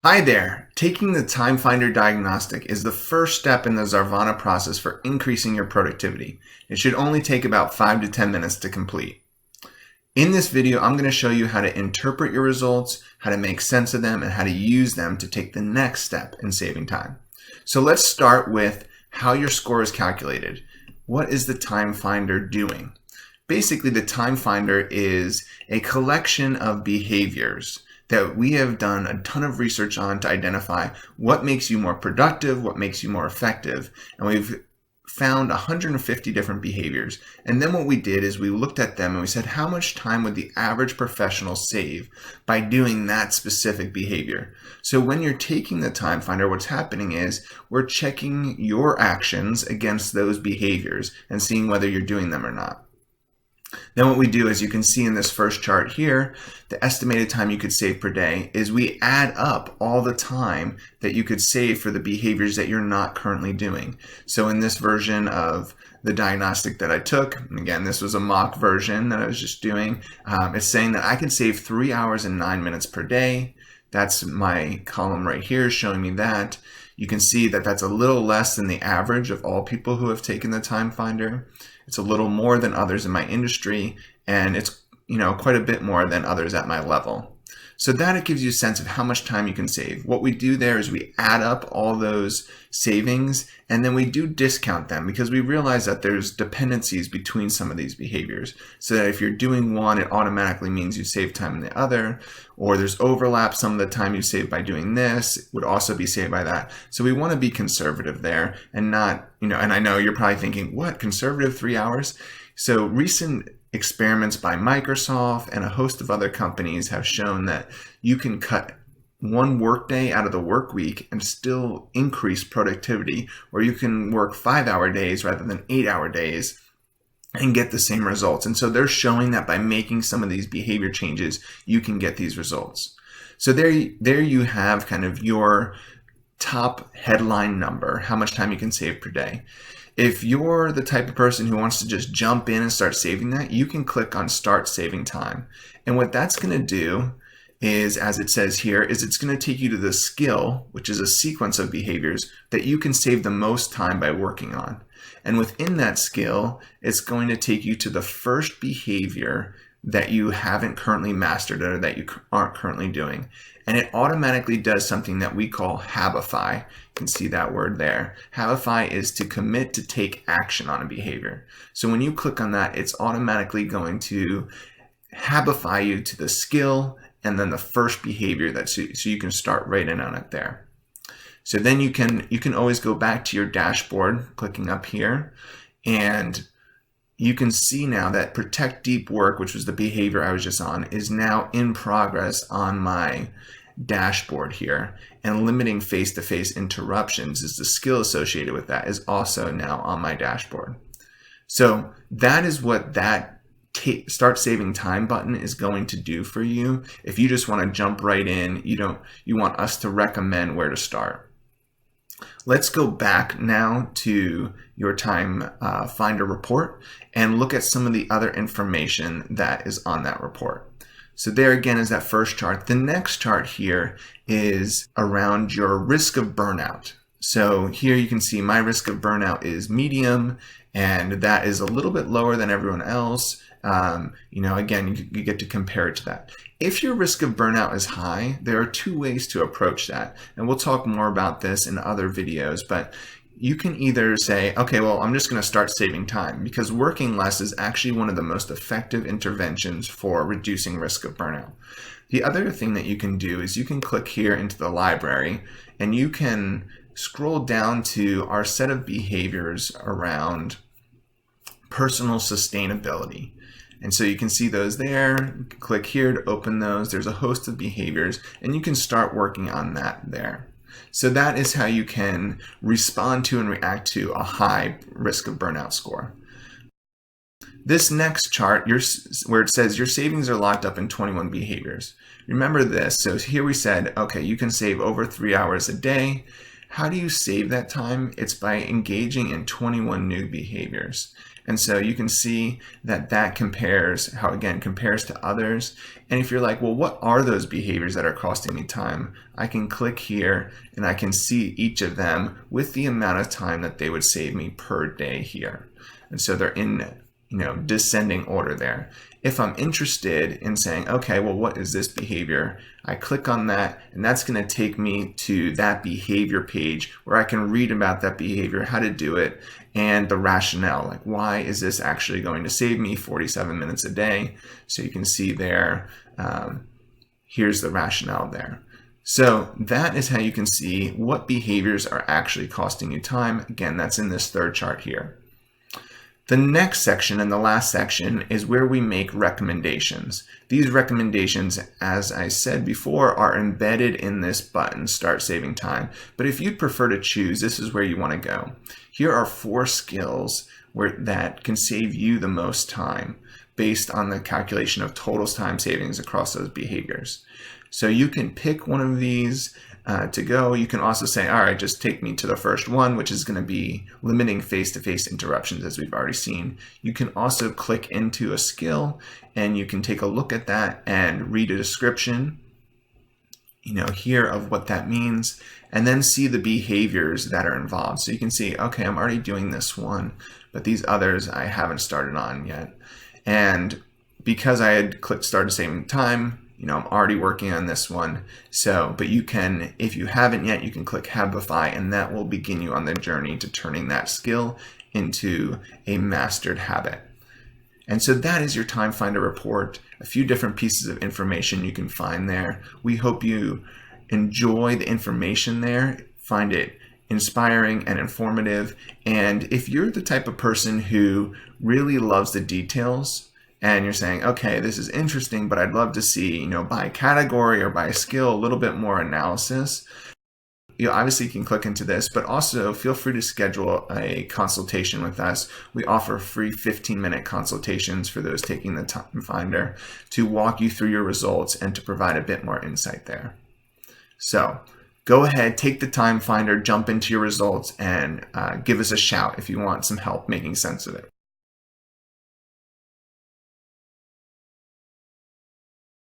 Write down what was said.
Hi there! Taking the Time Finder Diagnostic is the first step in the Zarvana process for increasing your productivity. It should only take about 5 to 10 minutes to complete. In this video, I'm going to show you how to interpret your results, how to make sense of them, and how to use them to take the next step in saving time. So let's start with how your score is calculated. What is the Time Finder doing? Basically, the Time Finder is a collection of behaviors that we have done a ton of research on to identify what makes you more productive, what makes you more effective. And we've found 150 different behaviors. And then what we did is we looked at them and we said, how much time would the average professional save by doing that specific behavior? So when you're taking the Time Finder, what's happening is we're checking your actions against those behaviors and seeing whether you're doing them or not. Then what we do, as you can see in this first chart here, the estimated time you could save per day is we add up all the time that you could save for the behaviors that you're not currently doing. So in this version of the diagnostic that I took, and again, this was a mock version that I was just doing, it's saying that I can save 3 hours and 9 minutes per day. That's my column right here showing me that. You can see that that's a little less than the average of all people who have taken the Time Finder. It's a little more than others in my industry, and it's quite a bit more than others at my level. So that it gives you a sense of how much time you can save. What we do there is we add up all those savings and then we do discount them because we realize that there's dependencies between some of these behaviors. So that if you're doing one, it automatically means you save time in the other, or there's overlap. Some of the time you save by doing this would also be saved by that. So we want to be conservative there and not, and I know you're probably thinking, what, conservative 3 hours? So recent experiments by Microsoft and a host of other companies have shown that you can cut one workday out of the work week and still increase productivity, or you can work 5-hour days rather than 8-hour days and get the same results. And so they're showing that by making some of these behavior changes, you can get these results. So there you have kind of your top headline number, how much time you can save per day. If you're the type of person who wants to just jump in and start saving that, you can click on Start Saving Time. And what that's going to do is, as it says here, is it's going to take you to the skill, which is a sequence of behaviors that you can save the most time by working on. And within that skill, it's going to take you to the first behavior that you haven't currently mastered or that you aren't currently doing. And it automatically does something that we call habify. You can see that word there. Habify is to commit to take action on a behavior. So when you click on that, it's automatically going to habify you to the skill and then the first behavior so you can start right in on it there. So then you can always go back to your dashboard, clicking up here, and you can see now that Protect Deep Work, which was the behavior I was just on, is now in progress on my dashboard here. And limiting face-to-face interruptions is the skill associated with that, is also now on my dashboard. So that is what that Start Saving Time button is going to do for you. If you just want to jump right in, you want us to recommend where to start. Let's go back now to your Time Finder report and look at some of the other information that is on that report. So there again is that first chart. The next chart here is around your risk of burnout. So here you can see my risk of burnout is medium, and that is a little bit lower than everyone else. Again, you get to compare it to that. If your risk of burnout is high, there are two ways to approach that. And we'll talk more about this in other videos, but you can either say, okay, well, I'm just going to start saving time, because working less is actually one of the most effective interventions for reducing risk of burnout. The other thing that you can do is you can click here into the library and you can scroll down to our set of behaviors around personal sustainability. And so you can see those there. Click here to open those. There's a host of behaviors and you can start working on that there. So that is how you can respond to and react to a high risk of burnout score. This next chart, where it says your savings are locked up in 21 behaviors. Remember this. So here we said, okay, you can save over 3 hours a day. How do you save that time? It's by engaging in 21 new behaviors. And so you can see that that compares, how again compares to others. And if you're like, well, what are those behaviors that are costing me time? I can click here and I can see each of them with the amount of time that they would save me per day here. And so they're in, descending order there. If I'm interested in saying, okay, well, what is this behavior? I click on that, and that's going to take me to that behavior page where I can read about that behavior, how to do it, and the rationale. Like, why is this actually going to save me 47 minutes a day? So you can see there, here's the rationale there. So that is how you can see what behaviors are actually costing you time. Again, that's in this third chart here. The next section and the last section is where we make recommendations. These recommendations, as I said before, are embedded in this button, Start Saving Time. But if you'd prefer to choose, this is where you want to go. Here are 4 skills that can save you the most time based on the calculation of total time savings across those behaviors. So you can pick one of these to go. You can also say, all right, just take me to the first one, which is going to be limiting face-to-face interruptions, as we've already seen. You can also click into a skill and you can take a look at that and read a description, here of what that means, and then see the behaviors that are involved. So you can see, okay, I'm already doing this one, but these others I haven't started on yet. And because I had clicked Start Saving Time, I'm already working on this one. So, but you can, if you haven't yet, you can click Habify, and that will begin you on the journey to turning that skill into a mastered habit. And so that is your Time Finder report, a few different pieces of information you can find there. We hope you enjoy the information there, find it inspiring and informative. And if you're the type of person who really loves the details, and you're saying, okay, this is interesting, but I'd love to see, by category or by skill, a little bit more analysis, you obviously can click into this, but also feel free to schedule a consultation with us. We offer free 15-minute consultations for those taking the Time Finder to walk you through your results and to provide a bit more insight there. So go ahead, take the Time Finder, jump into your results, and give us a shout if you want some help making sense of it.